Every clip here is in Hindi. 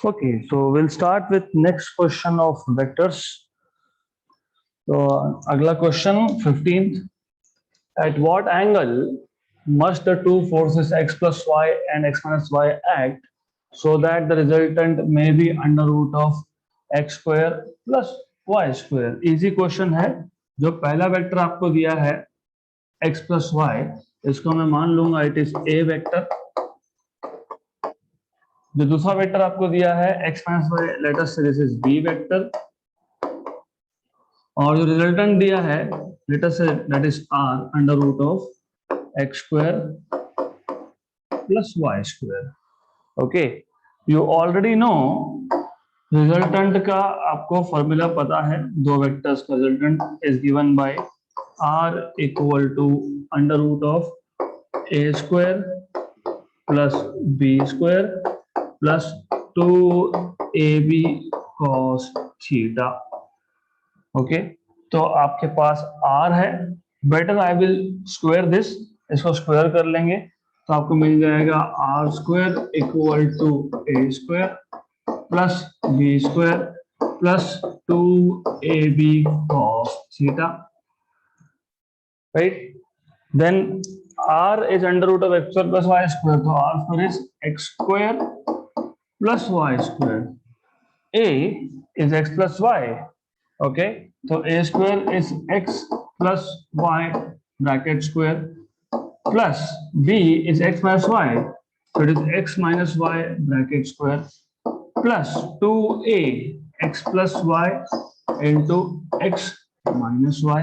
Okay, so we'll start with next question of vectors. तो अगला question 15th. At what angle must the two forces x plus y and x minus y act so that the resultant may be under root of x square plus y square? Easy question है. जो पहला वेक्टर आपको दिया है x plus y, इसको मैं मान लूंगा इट इज a वेक्टर. जो दूसरा वेक्टर आपको दिया है x minus y, late us से दिस इज b वेक्टर. और जो रिजल्टेंट दिया है लेट अस से that is r under root of x square plus y square. Okay, you already know resultant का आपको फॉर्मूला पता है. दो वेक्टर्स का resultant is given by r equal to under root of a square plus b square plus 2ab cos theta. Okay, तो आपके पास r है. Better I will square this, इसको स्क्वायर कर लेंगे तो आपको मिल जाएगा r square equal to a square plus b square plus 2ab cos theta. Right, then r is under root of x square plus y square, तो r square is x square plus y square. a is x plus y. Okay, तो a square is x plus y bracket square plus b is x minus y, so it is x minus y bracket square plus 2a x plus y into x minus y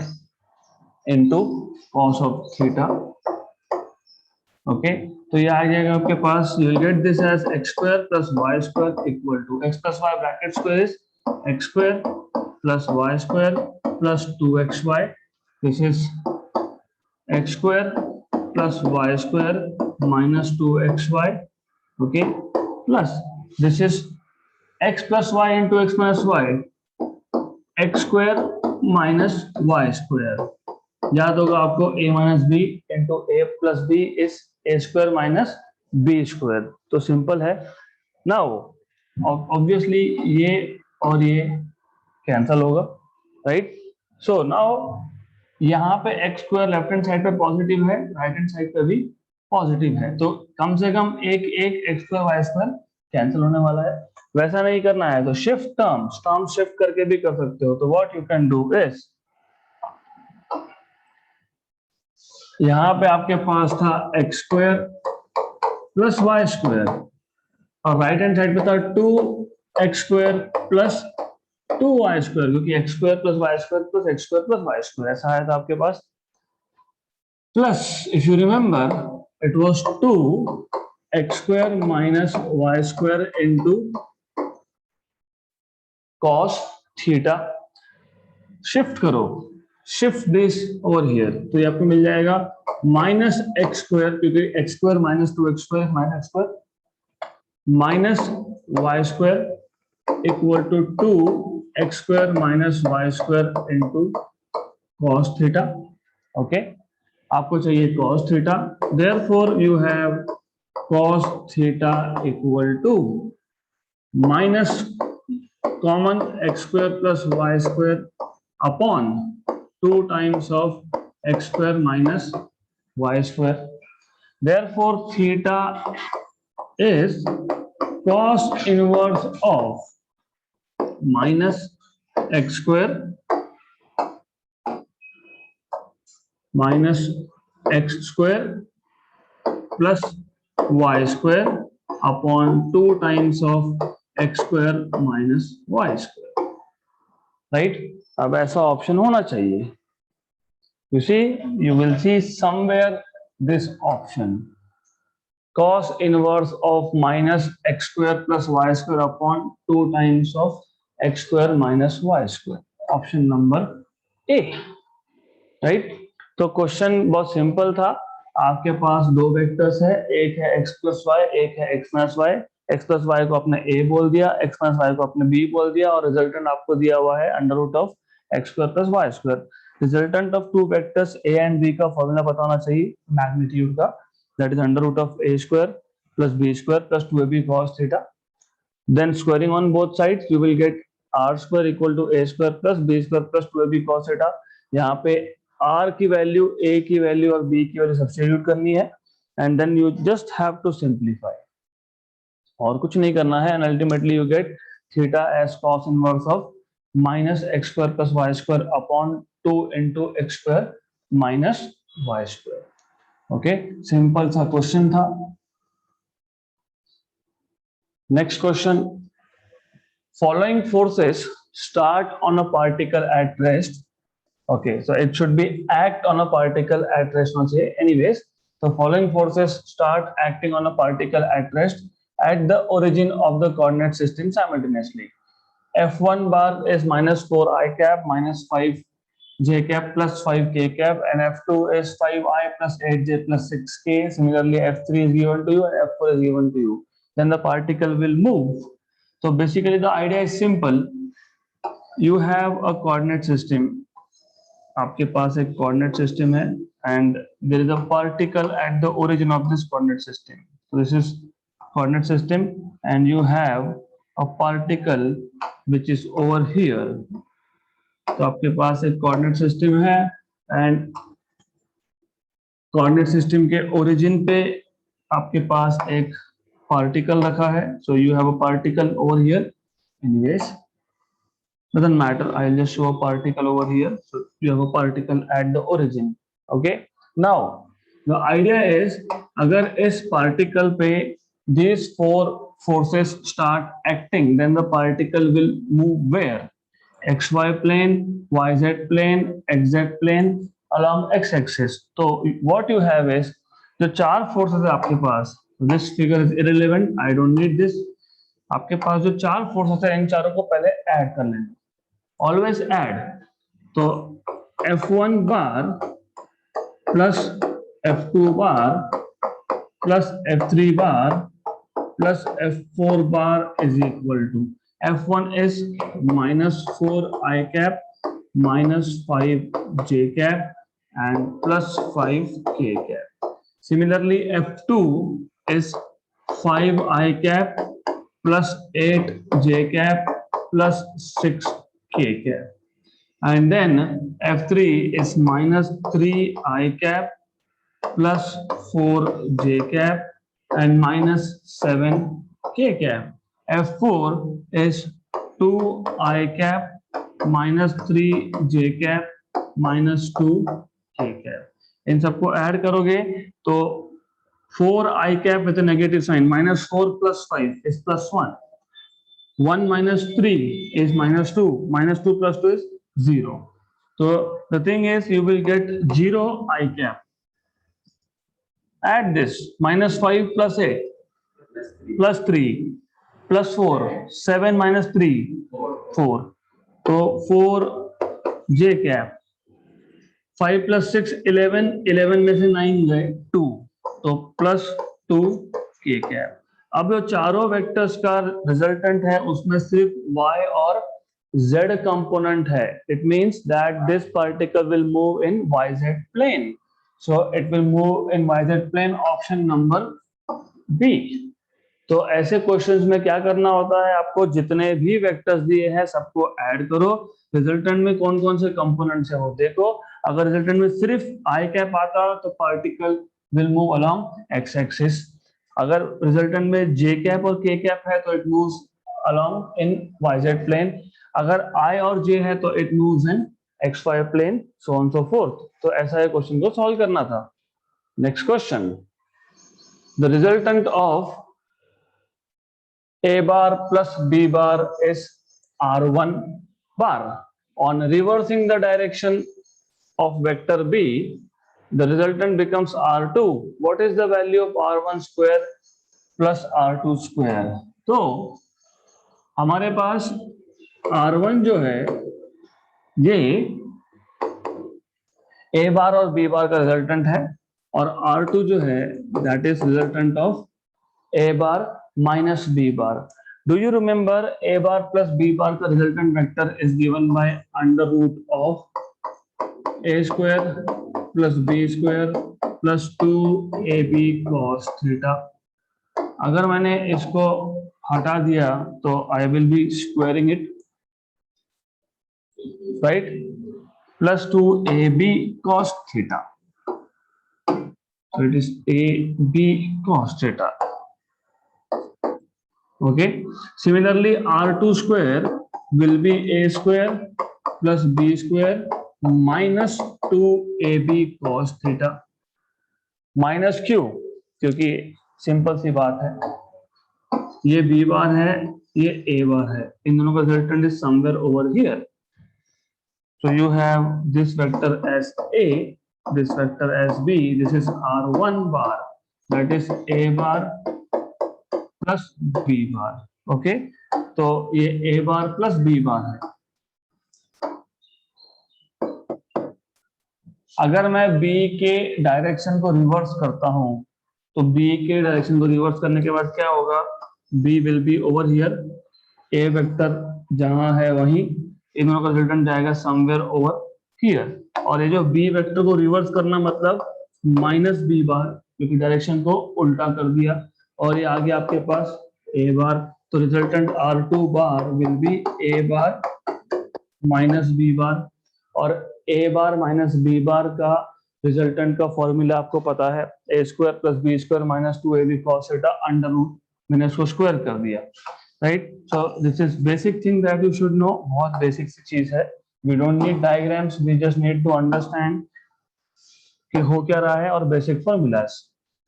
into cos of theta. Okay, तो ये आ जाएगा आपके पास. You will get this as x square plus y square equal to x plus y bracket square is x square plus y square plus 2xy. This is x square plus y square minus 2xy. Okay, plus this is x plus y into x minus y, x square minus y square. याद होगा आपको a minus b into a plus b is a square minus b square. तो सिंपल है. नाउ ऑब्वियसली ये और ये कैंसल होगा, राइट. सो नाउ यहाँ पे x square left hand side पे पॉजिटिव है, राइट हैंड साइड पे भी पॉजिटिव है, तो कम से कम एक एक X square Y square cancel होने वाला है. वैसा नहीं करना है तो शिफ्ट टर्म शिफ्ट करके भी कर सकते हो. तो what you can do is, यहाँ पे आपके पास था x square plus Y square और राइट हैंड साइड पे था 2x square plus 2y square, क्योंकि x square plus Y square plus x square plus Y square ऐसा आया था आपके पास. Plus if you remember it was 2x square minus Y square into cos theta. Shift करो, शिफ्ट दिस ओवर हियर, तो ये आपको मिल जाएगा माइनस एक्स स्क्वायर, क्योंकि X square minus 2x square minus X square minus Y square equal to 2x square minus Y square into cos theta. Okay, आपको चाहिए cos theta, therefore you have cos theta equal to minus common X square plus Y square upon 2 times of x square minus y square. Therefore, theta is cos inverse of minus x square minus x square plus y square upon 2 times of x square minus y square. Right? अब ऐसा ऑप्शन होना चाहिए. You see, you will see somewhere this option, cos inverse of minus x square plus y square upon 2 times of x square minus y square. Option number A. Right? तो क्वेश्चन बहुत सिंपल था. आपके पास दो वेक्टर्स है, एक है x plus y, एक है x minus y. x plus y को आपने a बोल दिया, x minus y को आपने b बोल दिया और रिजल्टेंट आपको दिया हुआ है under root of x square plus y square. Resultant of two vectors a and b का फॉर्मूला पता होना चाहिए मैग्नीट्यूड का, that is under root of a square plus b square plus 2ab cos theta. then squaring on both sides you will get r square equal to a square plus b square plus 2ab cos theta. यहाँ पे r की वैल्यू, a की वैल्यू और b की वैल्यू सब्स्टिट्यूट करनी है and then you just have to simplify, और कुछ नहीं करना है, and ultimately you get theta as cos inverse of minus X square plus Y square upon 2 into X square minus Y square. Okay, simple सा क्वेश्चन था. Next question, following forces start on a particle at rest. Okay, so it should be act on a particle at rest not say anyways. So following forces start acting on a particle at rest at the origin of the coordinate system simultaneously. F1 bar is minus 4 I cap minus 5 j cap plus 5 k cap, and F2 is 5 I plus 8 j plus 6 k. Similarly, F3 is given to you and F4 is given to you. Then the particle will move. So basically the idea is simple. You have a coordinate system. आपके पास एक coordinate system है and there is a particle at the origin of this coordinate system. So this is coordinate system and you have a particle which is over here. तो आपके पास एक coordinate system है and coordinate system के origin पे आपके पास एक particle रखा है. So you have a particle over here. Anyways, doesn't matter. I'll just show a particle over here. So you have a particle at the origin. Okay. Now the idea is, अगर इस particle पे these four forces start acting, then the particle will move where? XY plane, YZ plane, XZ plane along x-axis. So what you have is जो चार forces है आपके पास. This figure is irrelevant. I don't need this. आपके पास जो चार फोर्सेस है इन चारों को पहले ऐड कर लेना. Always add. तो F1 bar plus F2 bar plus F3 bar plus F4 bar is equal to F1 is minus 4 I cap minus 5 J cap and plus 5 K cap. Similarly, F2 is 5 I cap plus 8 J cap plus 6 K cap, and then F3 is minus 3 I cap plus 4 J cap and minus 7 K cap. F4 is 2 I cap minus 3 J cap minus 2 K cap. इन सबको ऐड करोगे तो 4 I cap with a negative sign, minus 4 plus 5 is plus 1. 1 minus 3 is minus 2. Minus 2 plus 2 is 0. So the thing is, you will get 0 I cap. Add this, minus 5 plus 8 plus 3 plus 4, 7 minus 3, 4. So 4 J cap. 5 plus 6 11, 11 में से 9 गए 2, तो प्लस 2 K कैप. अब जो चारों वेक्टर्स का रिजल्टेंट है उसमें सिर्फ y और z कंपोनेंट है. It means that this particle will move in yz plane. So it will move in yz plane, option number B. तो ऐसे क्वेश्चंस में क्या करना होता है, आपको जितने भी वेक्टर्स दिए हैं सबको ऐड करो, रिजल्टेंट में कौन कौन से कंपोनेंट्स है वो देखो. अगर रिजल्टेंट में सिर्फ आई कैप आता तो particle will move along X axis. अगर रिजल्टेंट में जे कैप और के कैप है तो it moves along in YZ plane. अगर आई और जे है तो it moves in X Y plane, so on so forth. तो ऐसा है क्वेश्चन को सॉल्व करना था. Next question, the resultant of A bar plus B bar is R1 bar. On reversing the direction of vector B, the resultant becomes R2. What is the value of R1 square plus R2 square? तो हमारे पास R1 जो है ये A bar और B bar का रिजल्टेंट है, और R2 जो है that is resultant of A bar minus B bar. Do you remember A bar plus B bar का resultant vector is given by under root of A square plus B square plus 2AB cos theta. अगर मैंने इसको हटा दिया तो I will be squaring it, right, plus 2ab cos theta, so it is ab cos theta. Okay, similarly r2 square will be a square plus b square minus 2ab cos theta. Minus क्यों? क्योंकि सिंपल सी बात है, ये b बार है, ये a बार है, इन दोनों का resultant is somewhere over here. So you have this vector as a, this vector as b, this is r1 bar, that is a bar plus b bar. Okay, तो ये a bar plus b bar है. अगर मैं b के डायरेक्शन को रिवर्स करता हूं तो b के डायरेक्शन को रिवर्स करने के बाद क्या होगा, b will be over here, a vector जहां है वहीं, इन दोनों का रिजल्टेंट जाएगा समवेयर ओवर हियर. और ये जो b वेक्टर को रिवर्स करना मतलब माइनस b बार, क्योंकि डायरेक्शन को उल्टा कर दिया, और ये आ गया आपके पास a बार. तो resultant r2 bar will be a bar minus b bar. और a bar minus b bar का रिजल्टेंट का फॉर्मूला आपको पता है, a square plus b square minus 2ab cos theta under root, मैंने इसको स्क्वायर कर दिया, right. So this is basic thing that you should know, बहुत बेसिक सी चीज है. We don't need diagrams, we just need to understand कि हो क्या रहा है और बेसिक फॉर्मूलाज.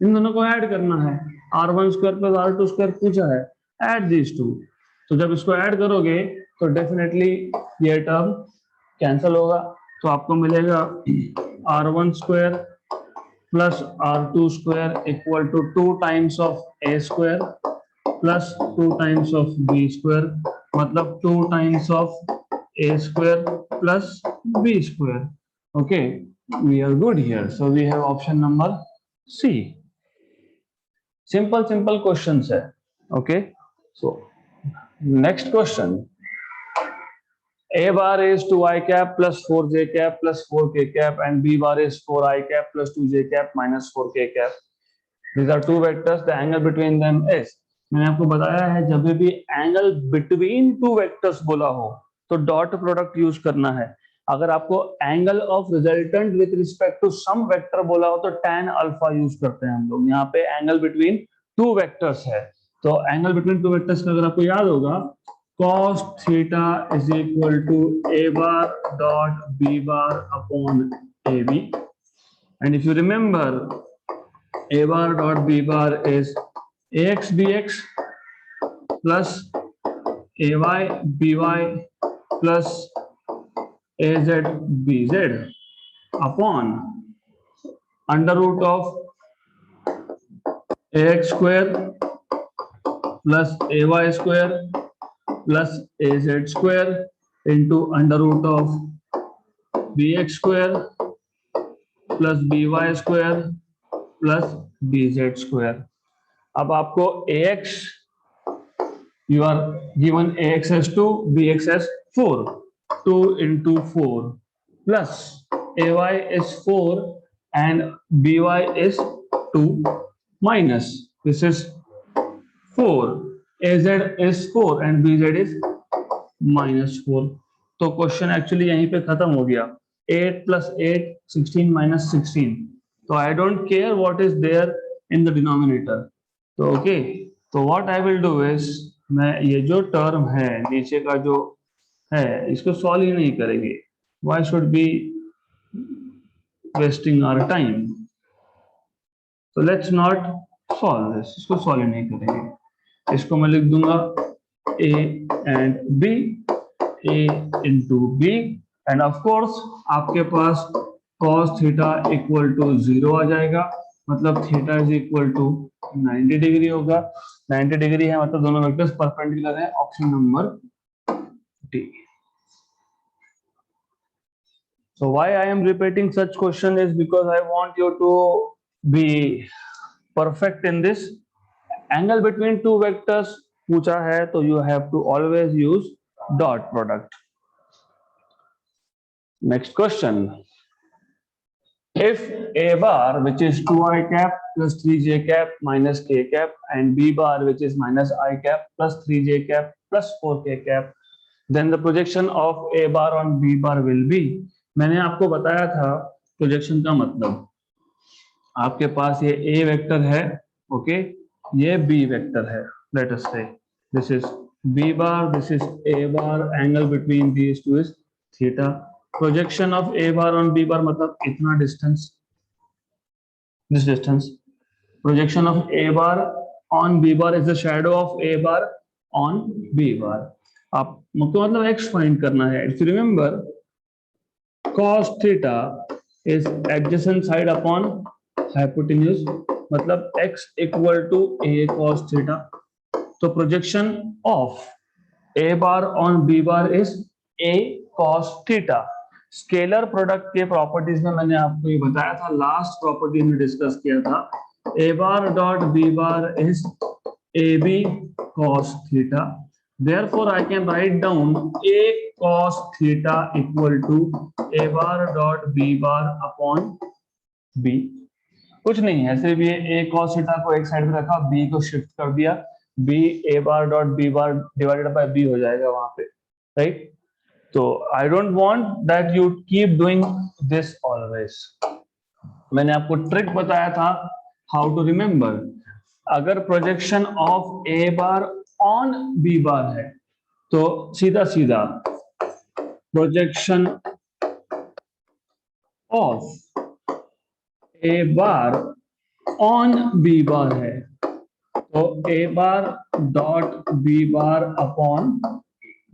इन दोनों को ऐड करना है, r1 square plus r2 square पूछा है, ऐड दीज टू. तो जब इसको ऐड करोगे तो डेफिनेटली ये टर्म कैंसिल होगा, तो आपको मिलेगा r1 square plus r2 square equal to 2 times of a square plus 2 times of b square, मतलब 2 times of a square plus b square. Okay, we are good here, so we have option number C. simple questions है. Okay, so next question, a bar is 2i cap plus 4j cap plus 4k cap and b bar is 4i cap plus 2j cap minus 4k cap. These are two vectors, the angle between them is, मैंने आपको बताया है जब भी एंगल बिटवीन टू वेक्टर्स बोला हो तो डॉट प्रोडक्ट यूज करना है. अगर आपको angle of resultant with respect to some vector बोला हो तो tan अल्फा यूज करते हैं हम लोग. यहाँ पे एंगल बिटवीन टू वेक्टर्स है, तो एंगल बिटवीन टू वेक्टर्स का अगर आपको याद होगा, cos theta is equal to a bar dot b bar upon ab, and if you remember, a bar dot b bar is ax bx plus ay by plus az bz upon under root of ax square plus ay square plus az square into under root of bx square plus by square plus bz square. अब आपको ax, you are given ax as 2, bx as 4, 2 into 4 plus ay is 4 and by is 2 minus this is 4, az is 4 and bz is minus 4. तो क्वेश्चन एक्चुअली यहीं पे खत्म हो गया. 8 plus 8 16 minus 16. तो I don't care what is there in the denominator. तो ओके, तो what I will do is, मैं ये जो टर्म है नीचे का जो है इसको सॉल्व ही नहीं करेंगे. Why should be wasting our time? So let's not solve this. इसको सॉल्व ही नहीं करेंगे. इसको मैं लिख दूंगा a and b, a into b, and of course आपके पास cos थीटा इक्वल टू 0 आ जाएगा, मतलब theta is equal to 90 degree होगा. 90 डिग्री है मतलब दोनों वेक्टर्स परपेंडिकुलर है. Option number D. So why I am repeating such question is because I want you to be perfect in this. Angle between two vectors पूछा है तो you have to always use dot product. Next question. if a bar, which is 2i cap plus 3j cap minus k cap, and b bar, which is minus I cap plus 3j cap plus 4k cap, then the projection of a bar on b bar will be, मैंने आपको बताया था प्रोजेक्शन का मतलब, आपके पास ये a वेक्टर है, ओके, ये b वेक्टर है, लेट अस से this is b bar, this is a bar, angle between these two is theta, projection of a bar on b bar मतलब इतना distance, this distance, projection of a bar on b bar is the shadow of a bar on b bar. आप मुझको मतलब x फाइंड करना है. If you remember, cos theta is adjacent side upon hypotenuse, मतलब x equal to a cos theta. तो projection of a bar on b bar is a cos theta. Scalar product के प्रॉपर्टीज में मैंने आपको ये बताया था, लास्ट प्रॉपर्टी में डिस्कस किया था, a bar dot b bar is ab cos theta. Therefore, I can write down a cos theta equal to a bar dot b bar upon b. कुछ नहीं है, सिर्फ ये a cos theta को एक साइड में रखा, b को शिफ्ट कर दिया, b a bar dot b bar divided by b हो जाएगा वहां पे, राइट? तो I don't want that you keep doing this always. मैंने आपको ट्रिक बताया था हाउ टू रिमेंबर. अगर projection of A bar on b bar है तो सीधा सीधा projection of A bar on b bar है तो a bar dot B bar upon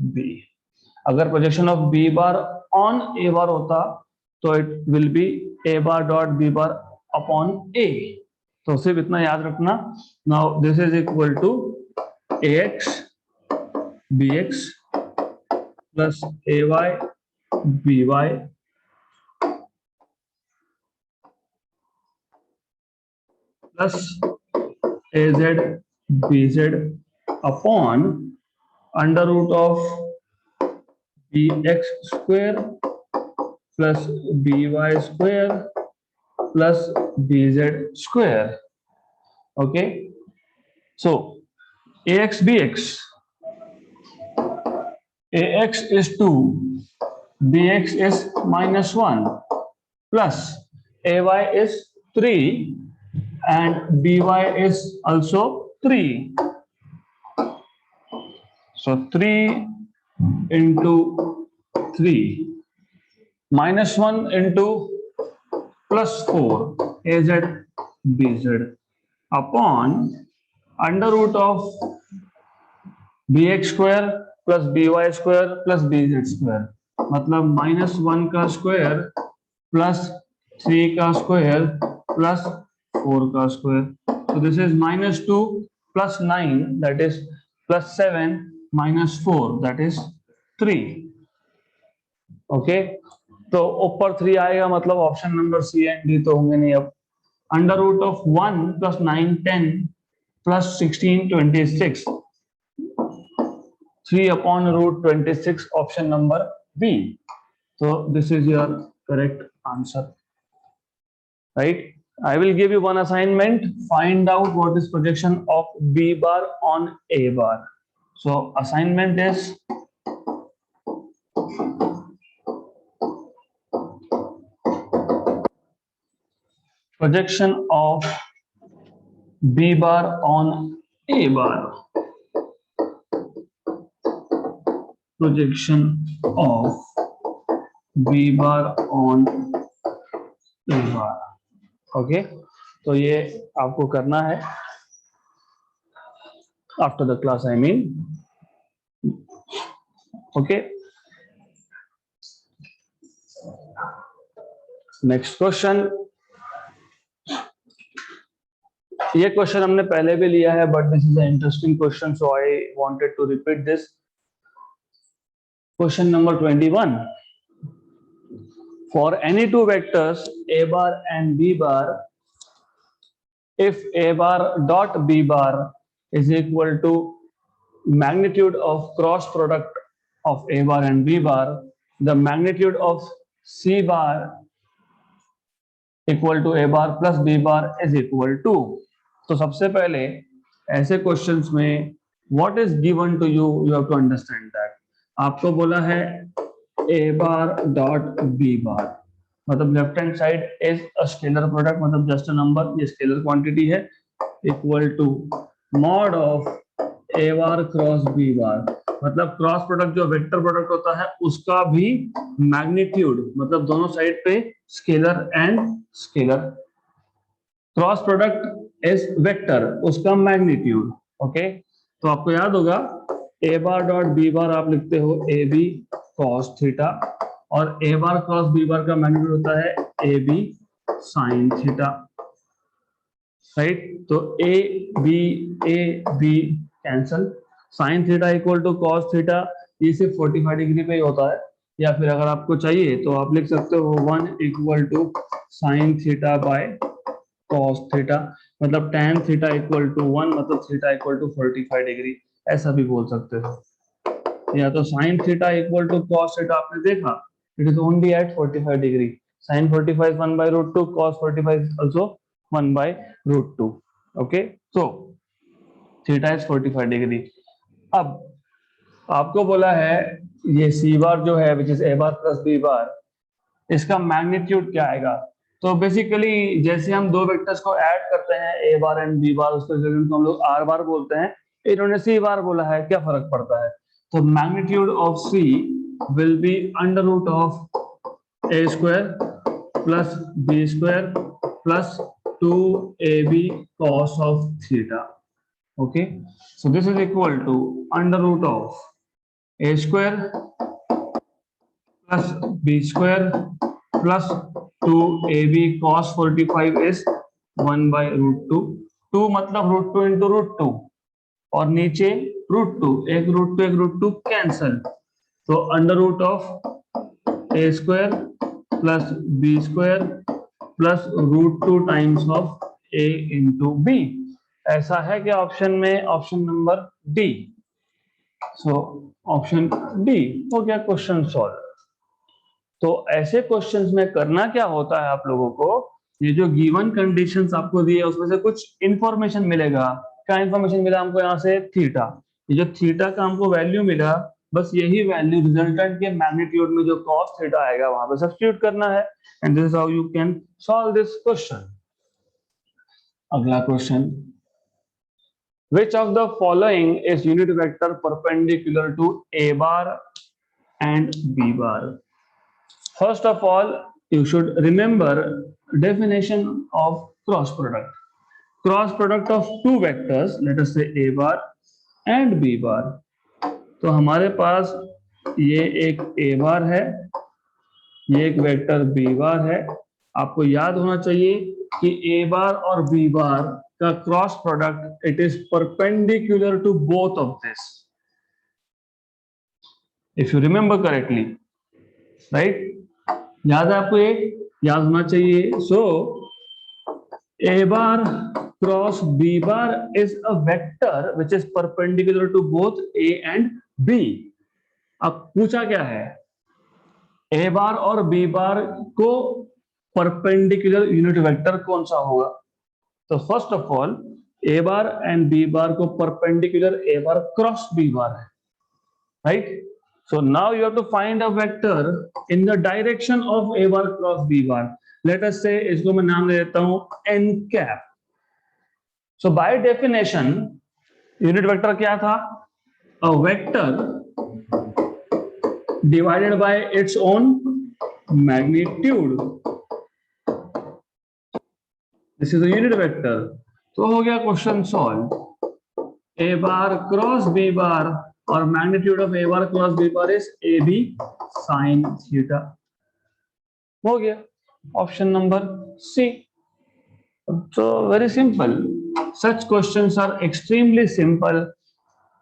b. अगर projection of b bar on a bar होता तो it will be a bar dot B bar upon a. तो सिर्फ इतना याद रखना. Now this is equal to a x b x plus a y b y plus a z b z upon under root of bx square plus by square plus bz square. Okay, so ax bx, ax is 2, bx is -1 plus ay is 3 and by is also 3. So 3 into 3 -1 into +4 az bz upon under root of bx square plus by square plus bz square, मतलब -1 का स्क्वायर प्लस 3 का स्क्वायर प्लस 4 का square. So this is -2 plus 9, that is +7 minus 4, that is 3. Okay, तो ऊपर 3 आएगा मतलब option number C and D तो होंगे नहीं. अब under root of 1 plus 9 10 plus 16 26, 3 upon root 26, option number B. तो this is your correct answer, right? I will give you one assignment. Find out what is projection of B bar on A bar. So assignment is projection of B bar on A bar. Projection of B bar on A bar. Okay, तो ये आपको करना है after the class, I mean. Okay, next question. ये क्वेश्चन हमने पहले भी लिया है but this is a interesting question, so I wanted to repeat this. Question number 21. For any two vectors a bar and b bar, if a bar dot b bar is equal to magnitude of cross product of a bar and b bar, the magnitude of c bar equal to A bar plus B bar is equal to. तो सबसे पहले ऐसे क्वेश्चंस में what is given to you, you have to understand that. आपको बोला है A bar dot B bar, मतलब left hand side is a scalar product, मतलब जस्ट अ नंबर, ये स्केलर क्वांटिटी है, equal to mod of A bar cross B bar, मतलब क्रॉस प्रोडक्ट जो वेक्टर प्रोडक्ट होता है उसका भी मैग्नीट्यूड, मतलब दोनों साइड पे scalar and scalar, cross product is vector, उसका मैग्नीट्यूड। ओके, तो आपको याद होगा ए बार डॉट बी बार आप लिखते हो ए बी कॉस थीटा, और ए बार क्रॉस बी बार का मैग्नीट्यूड होता है a B sine theta, right. तो a b cancel, sine theta equal to cos theta, ये सिर्फ 45 डिग्री पे ही होता है, या फिर अगर आपको चाहिए तो आप लिख सकते हो 1 equal to sine theta by cos theta, मतलब tan थीटा इक्वल टू 1, मतलब थीटा इक्वल टू 45 डिग्री, ऐसा भी बोल सकते हो। या तो sine theta equal to cos theta आपने देखा, it is only at 45 degree, sine 45 1 by root 2, cos 45 also 1 by root 2। ओके, so थीटा इज 45 डिग्री। अब आपको बोला है ये सी बार जो है which is A bar plus B bar, इसका मैग्नीट्यूड क्या आएगा। तो बेसिकली जैसे हम दो वेक्टर्स को ऐड करते हैं ए बार एंड बी बार, उसके रिजल्ट को हम लोग आर बार बोलते हैं, इन्होंने सी बार बोला है, क्या फर्क पड़ता है। तो magnitude of C will be under root of A square plus B square plus 2ab cos of theta। okay, so this is equal to under root of a square plus b square plus 2ab cos 45 is 1 by root 2, 2 मतलब root 2 into root 2, और नीचे root 2, एक root 2 कैंसल, तो under root of a square plus b square plus root 2 times of a into B. ऐसा है कि ऑप्शन में, option number D. So option D हो गया क्वेश्चन सॉल्व। तो ऐसे क्वेश्चंस में करना क्या होता है आप लोगों को, ये जो गिवन कंडीशंस आपको दिए उसमें से कुछ इंफॉर्मेशन मिलेगा। क्या इंफॉर्मेशन मिला हमको यहाँ से, थीटा, ये जो थीटा का हमको वैल्यू मिला, बस यही वैल्यू रिजल्टेंट के मैग्नीट्यूड में जो कॉस थीटा आएगा वहां पे सब्स्टिट्यूट करना है, and this is how you can solve this question. अगला question, which of the following is unit vector perpendicular to a bar and b bar। First of all, you should remember definition of cross product। Cross product of two vectors, let us say a bar and b bar। तो हमारे पास ये एक a bar है, ये एक वेक्टर b bar है। आपको याद होना चाहिए कि a bar और b bar का cross product it is perpendicular to both of this, if you remember correctly, right. याद है आपको, ये याद होना चाहिए। So a bar cross B bar is a vector which is perpendicular to both a and b. अब पूछा क्या है, ए बार और बी बार को परपेंडिकुलर यूनिट वेक्टर कौन सा होगा। तो first of all a bar and b bar को perpendicular a bar cross B bar है, right. So now you have to find a vector in the direction of a bar cross b bar। Let us say इसको मैं नाम दे देता हूं n cap। So by definition unit vector क्या था, a vector divided by its own magnitude, this is a unit vector। तो हो गया question solve. a bar cross b bar और magnitude of A bar cross B bar is A B sine theta. हो गया option number C. So very simple, such questions are extremely simple।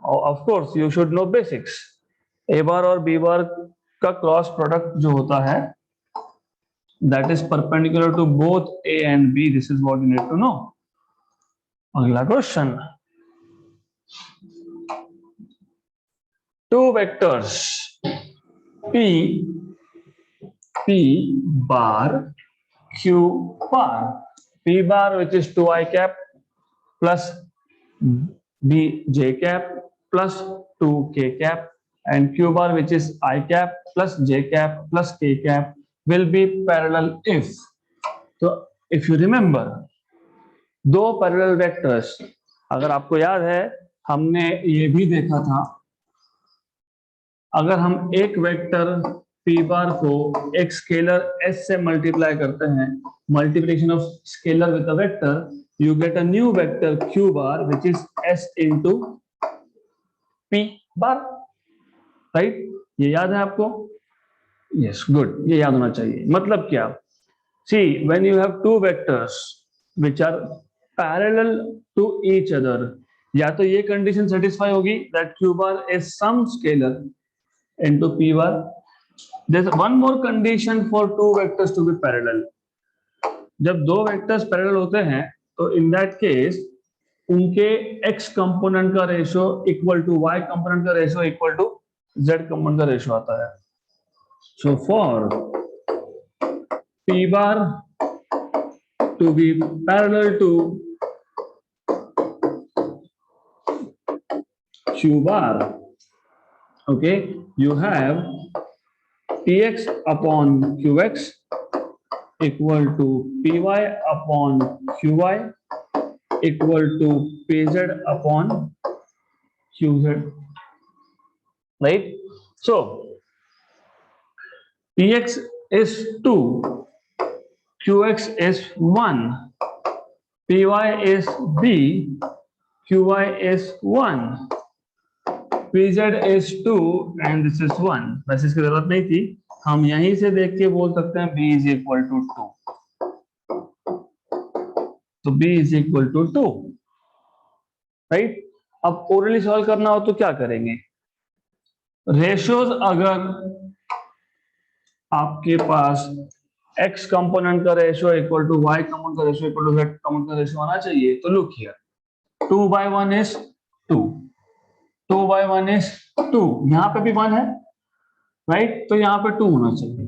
of course you should know basics। a bar और b bar का क्रॉस प्रोडक्ट जो होता है that is perpendicular to both a and b, this is what you need to know। अगला question, two vectors p bar q bar, p bar which is 2i cap plus b j cap plus 2k cap, and q bar which is I cap plus j cap plus k cap will be parallel if. तो if you remember, दो पैरेलल वेक्टर्स, अगर आपको याद है हमने ये भी देखा था, अगर हम एक वेक्टर p बार को एक स्केलर s से मल्टीप्लाई करते हैं, multiplication of scalar with a vector, you get a new vector q bar which is s into p bar, right? ये याद है आपको? yes, good, ये याद होना चाहिए. मतलब क्या? see, when you have two vectors which are parallel to each other, या तो ये कंडीशन सेटिस्फाई होगी that q bar is some scalar into p bar. There's one more condition for two vectors to be parallel. जब दो वेक्टर्स पैरेलल होते हैं तो इन दैट केस उनके x कंपोनेंट का ratio equal to y component का ratio equal to z component का रेशियो आता है. So for p bar to be parallel to q bar, okay, you have px upon qx equal to py upon qy equal to pz upon qz, right? So px is 2, qx is 1, py is b, qy is 1, pz is 2 and this is 1. वैसे इसकी जरूरत नहीं थी, हम यहीं से देख के बोल सकते हैं b is equal to 2. तो b is equal to 2, right? अब ओरली सॉल्व करना हो तो क्या करेंगे? रेशियोज अगर आपके पास x कंपोनेंट का ratio equal to y component का ratio equal to z component का रेशियो आना चाहिए. तो लुक हियर, 2/1 is 2, 2/1 is 2, यहाँ पे भी 1 है, राइट? तो यहाँ पे 2 होना चाहिए,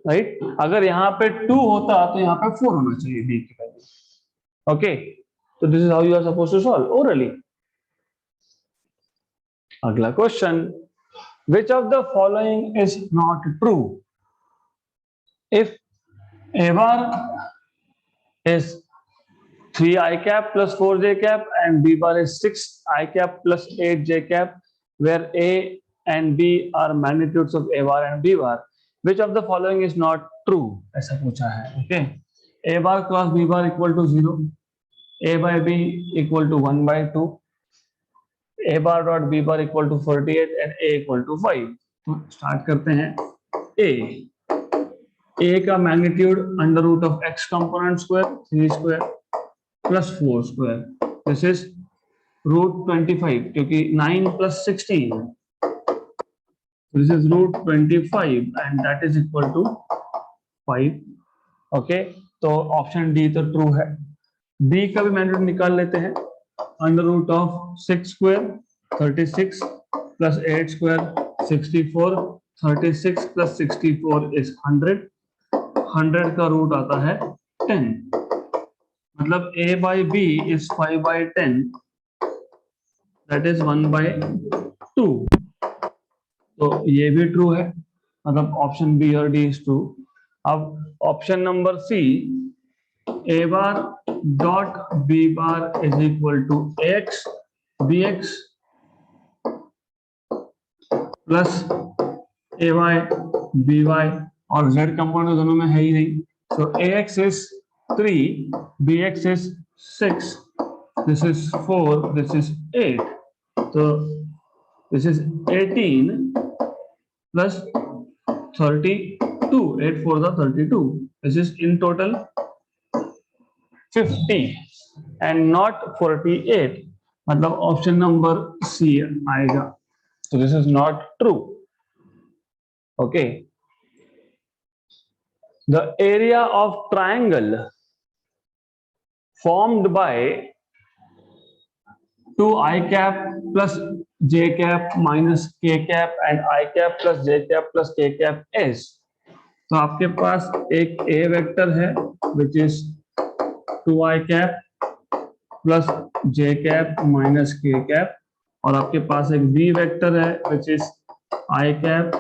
राइट? अगर यहाँ पे 2 होता तो यहाँ पे 4 होना चाहिए b की वैल्यू. ओके, तो this is how you are supposed to solve orally. अगला question, which of the following is not true? If a bar is 3i cap plus 4j cap and b bar is 6i cap plus 8j cap, where a and b are magnitudes of a bar and b bar, which of the following is not true? ऐसा पूछा है. Okay, a bar cross b bar equal to 0, a by b equal to 1/2, a bar dot b bar equal to 48 and a equal to 5. तो स्टार्ट करते हैं. a का magnitude under root of x component square 3 square plus 4 square, this is √25, क्योंकि 9 plus 16, this is √25 and that is equal to 5. Okay, तो ऑप्शन डी तो ट्रू है. b का भी मैग्नीट्यूड निकाल लेते हैं. Under root of 6 square 36 plus 8 square 64, 36 plus 64 is 100, 100 का रूट आता है 10, मतलब a by b is 5/10, that is 1/2. तो ये भी ट्रू है, मतलब ऑप्शन बी और डी इज ट्रू. अब option number C, a bar dot b bar is equal to ax bx plus ay by, और z कंपोनेंट दोनों में है ही नहीं. so ax is 3, bx is 6, this is 4, this is 8, so this is 18 plus 32, 8 4 the 32, this is in total 50 and not 48, मतलब ऑप्शन नंबर सी आएगा. so this is not true. okay, the area of triangle formed by 2i cap plus j cap minus k cap and I cap plus j cap plus k cap is, तो आपके पास एक ए वेक्टर है which is 2i cap plus J cap minus के कैप, और आपके पास एक बी वेक्टर है which is I cap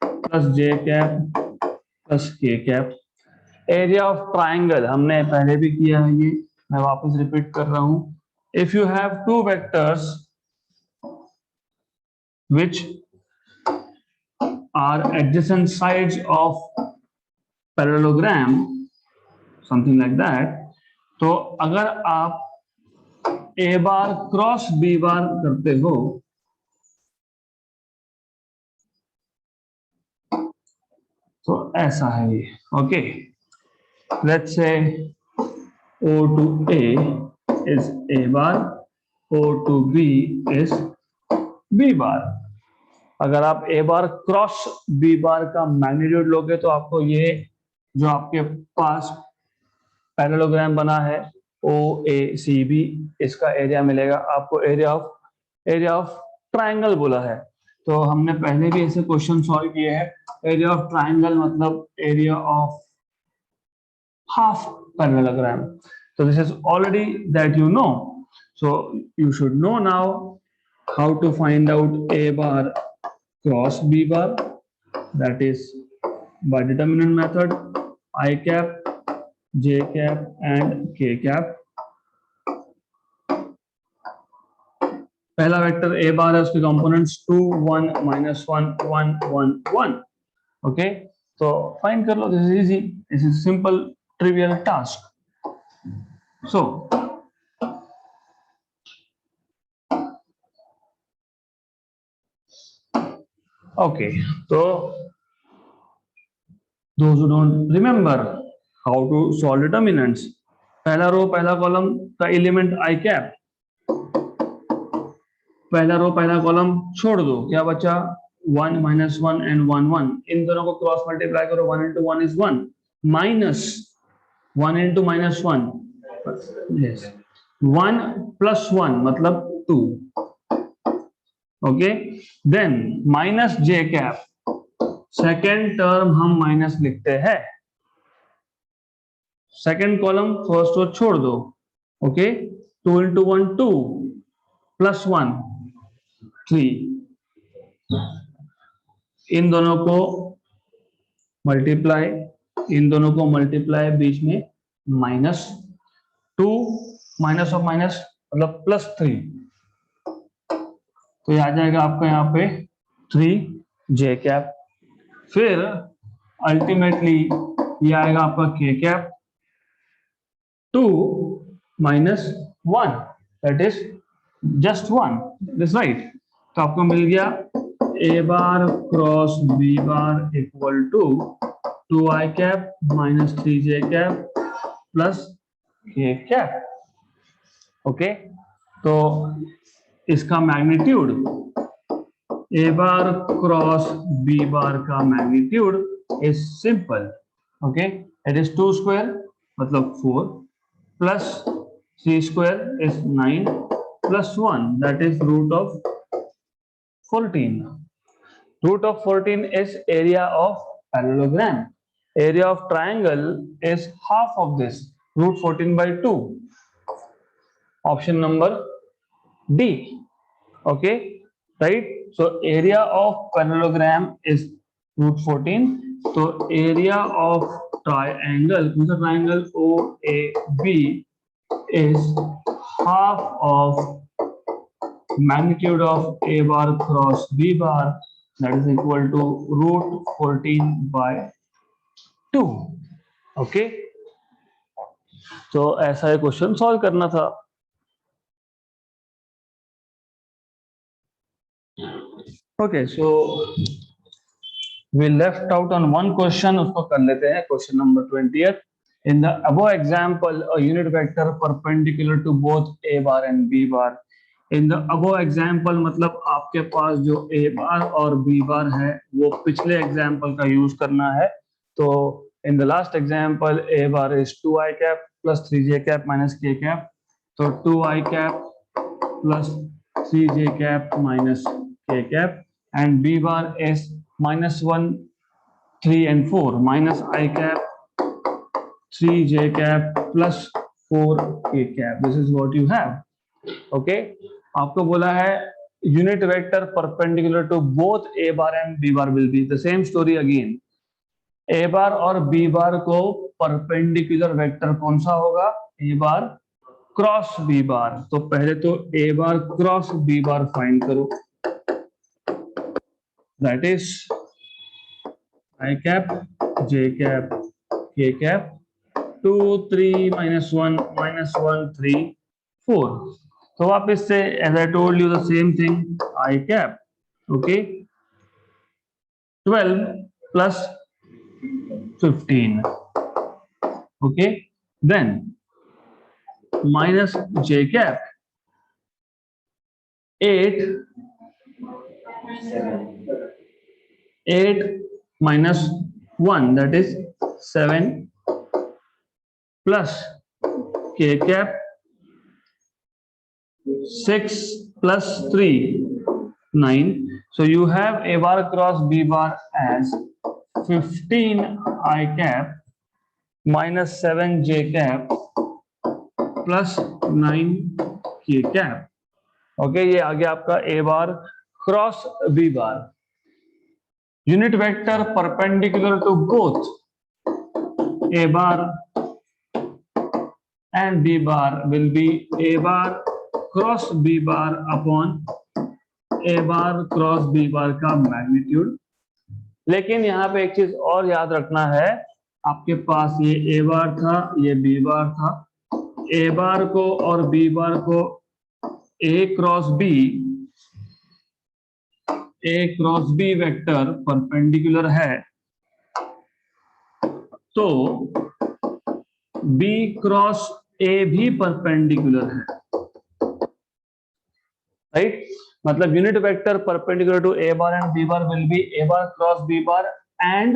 plus J cap plus k cap. Area of triangle हमने पहले भी किया है, ये मैं वापस रिपीट कर रहा हूं। If you have two vectors which are adjacent sides of parallelogram, something like that, तो अगर आप ए बार क्रॉस बी बार करते हो तो ऐसा है ये। Okay, let's say O to A is A bar, O to B is B बार। अगर आप A bar cross B bar का मैग्नीट्यूड लोगे तो आपको ये जो आपके पास पैरेललोग्राम बना है OACB, इसका एरिया मिलेगा आपको। एरिया ऑफ ट्राइंगल बोला है, तो हमने पहले भी ऐसे क्वेश्चन सॉल्व किए हैं। एरिया ऑफ ट्राइंगल मतलब area of half parallelogram. So this is already that you know. So you should know now how to find out A bar cross B bar, that is by determinant method, I cap, J cap and K cap. पहला वेक्टर A bar है, उसके कंपोनेंट्स 2 1 -1 1 1 1। ओके, तो फाइंड कर लो, this is easy, this is simple trivial task. So okay, so those who don't remember how to solve determinants, पहला रो पहला कॉलम का एलिमेंट आई कैप, पहला रो पहला कॉलम छोड़ दो, क्या बचा 1 -1 and 1 1, इन दोनों को क्रॉस मल्टीप्लाई करो, 1 into 1 is 1, minus 1 into -1, yes, 1 plus 1 मतलब 2। ओके, देन माइनस जे कैप, सेकेंड टर्म हम माइनस लिखते हैं, सेकेंड कॉलम फर्स्ट रो छोड़ दो। ओके, 2 into 1 2 प्लस 1 3, इन दोनों को मल्टीप्लाई, इन दोनों को मल्टीप्लाई, बीच में माइनस 2 माइनस ऑफ माइनस मतलब प्लस 3, तो ये आ जाएगा आपका यहाँ पे 3 जे कैप। फिर अल्टीमेटली ये आएगा आपका k cap 2 -1, that is just 1, this right. तो आपको मिल गया a bar cross B bar equal to 2i cap minus 3j cap plus k cap. Okay, तो इसका magnitude a bar cross B bar का magnitude is simple. Okay, it is 2 square मतलब 4 plus 3 square is 9 plus 1 that is root of 14। Root of 14 is area of parallelogram. Area of triangle is half of this, root 14 by 2. Option number D. Okay, right? So area of parallelogram is root 14. So area of triangle, कौन सा triangle OAB is half of magnitude of A bar cross B bar, that is equal to root 14 by 2. Okay, तो ऐसा क्वेश्चन सॉल्व करना था। Okay, so we left out on one question, उसको कर लेते हैं, question number 20th। In the above example, a unit vector perpendicular to both A bar and B bar. In the above example मतलब आपके पास जो A बार और B बार है वो पिछले एग्जाम्पल का यूज करना है। तो in the last example A bar is 2i cap plus 3j cap minus k cap, तो 2i cap plus 3j cap minus k cap, and B bar is -1 3 and 4 minus I cap 3j cap plus 4k cap. This is what you have. Okay, आपको बोला है unit vector perpendicular to both a bar and b bar will be the same story again. a bar और b bar को perpendicular vector कौन सा होगा? a bar cross b bar. तो पहले तो a bar cross b bar find करो. That is I cap j cap k cap 2 3 minus 1 3 4. So वापस से as I told you the same thing I cap. Okay, 12 plus 15. Okay, then minus j cap 8 minus 1, that is 7 plus k cap 6 plus 3 9. So you have a bar cross b bar as 15 I cap minus 7 j cap plus 9 k cap. Okay, ये आ गया आपका a bar cross b bar. Unit vector perpendicular to both a bar and b bar will be a bar cross b bar upon a bar cross b bar का मैग्नीट्यूड. लेकिन यहाँ पे एक चीज और याद रखना है, आपके पास ये a बार था, ये b बार था. a बार को और b बार को a cross b vector perpendicular है, तो b क्रॉस a भी परपेंडिकुलर है. राइट, मतलब unit vector perpendicular to a bar and b bar will be a bar cross b bar and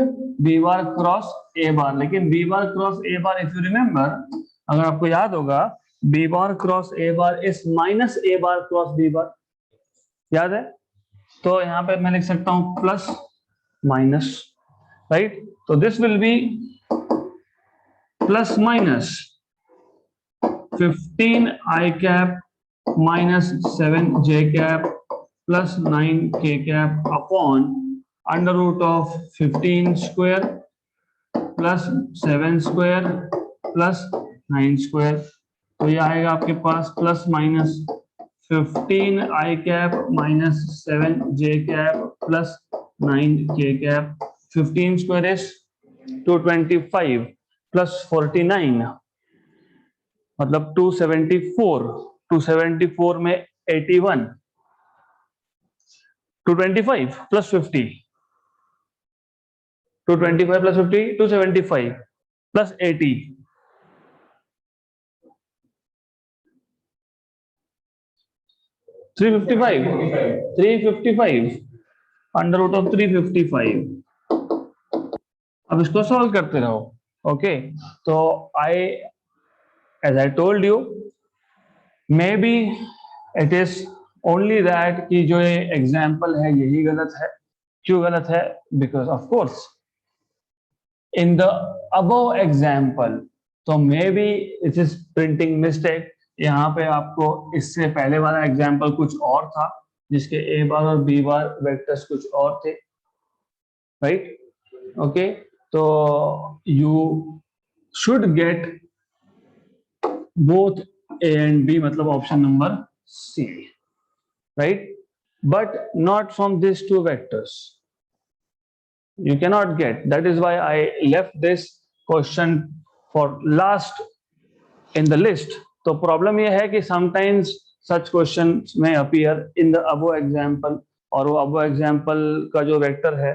b bar cross a bar. लेकिन b bar cross a bar, if you remember, अगर आपको याद होगा, b bar cross a bar is minus a bar cross b bar. याद है? तो यहाँ पे मैं लिख सकता हूं प्लस माइनस. राइट, तो this will be plus minus 15 I cap minus 7 j cap plus 9 k cap upon under root of 15 square plus 7 square plus 9 square. तो ये आएगा आपके पास plus minus 15 I cap minus 7 j cap plus 9 k cap. 15 square is 225 plus 49 मतलब 274. 274 में 81. 225 plus 50. 225 plus 50, 275 plus 80. 355 under root of 355. अब इसको सॉल्व करते रहो. ओके, तो as I told you, maybe it is only that कि जो ये एग्जाम्पल है यही गलत है. क्यों गलत है? Because of course in the above example, तो maybe it is printing mistake. यहाँ पे आपको इससे पहले वाला एग्जाम्पल कुछ और था, जिसके ए बार और बी बार वेक्टर्स कुछ और थे. राइट, ओके, तो you should get both A and B, मतलब option number C, right? But not from these two vectors. You cannot get. That is why I left this question for last in the list. तो problem ये है कि sometimes such questions may appear in the above example, और वो above example का जो vector है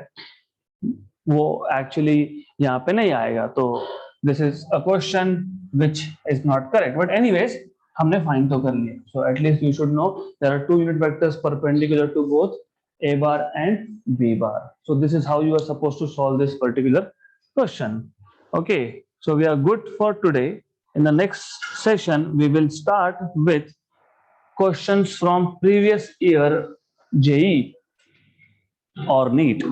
वो actually यहाँ पे नहीं आएगा. तो this is a question which is not correct, but anyways हमने find तो कर लिया. So at least you should know there are two unit vectors perpendicular to both a bar and b bar. So this is how you are supposed to solve this particular question. Okay, so we are good for today. In the next session we will start with questions from previous year JEE or NEET.